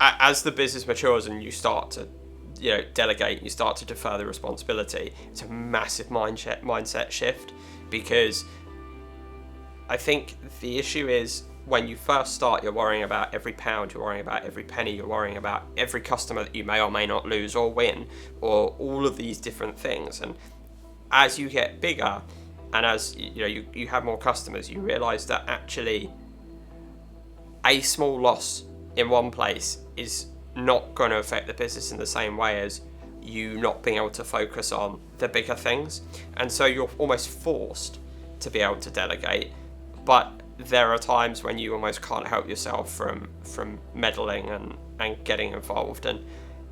as the business matures and you start to, delegate, you start to defer the responsibility, it's a massive mindset shift, because I think the issue is when you first start, you're worrying about every pound, you're worrying about every penny, you're worrying about every customer that you may or may not lose or win, or all of these different things. And as you get bigger and as you have more customers, you realize that actually a small loss in one place is not going to affect the business in the same way as you not being able to focus on the bigger things. And so you're almost forced to be able to delegate, but there are times when you almost can't help yourself from meddling and getting involved. And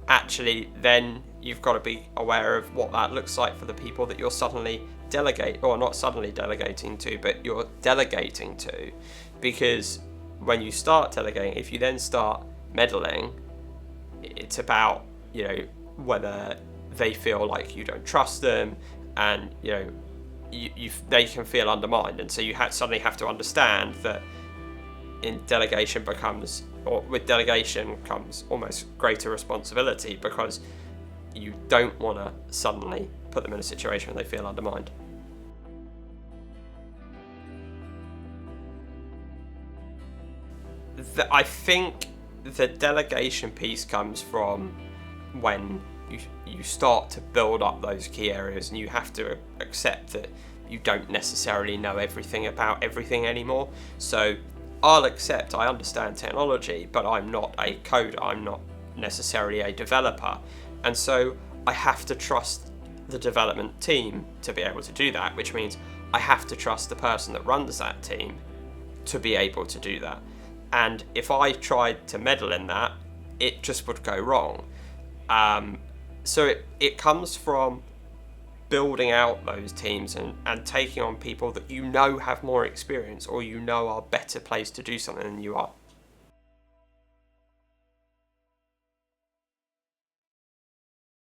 actually then you've got to be aware of what that looks like for the people that you're suddenly not suddenly delegating to, but you're delegating to. Because when you start delegating, if you then start meddling, it's about, whether they feel like you don't trust them, and they can feel undermined. And so you suddenly have to understand that with delegation comes almost greater responsibility, because you don't want to suddenly put them in a situation where they feel undermined. I think the delegation piece comes from when you start to build up those key areas, and you have to accept that you don't necessarily know everything about everything anymore. So I understand technology, but I'm not a coder, I'm not necessarily a developer. And so I have to trust the development team to be able to do that, which means I have to trust the person that runs that team to be able to do that. And if I tried to meddle in that, it just would go wrong. So it comes from building out those teams and taking on people that have more experience, or are better placed to do something than you are.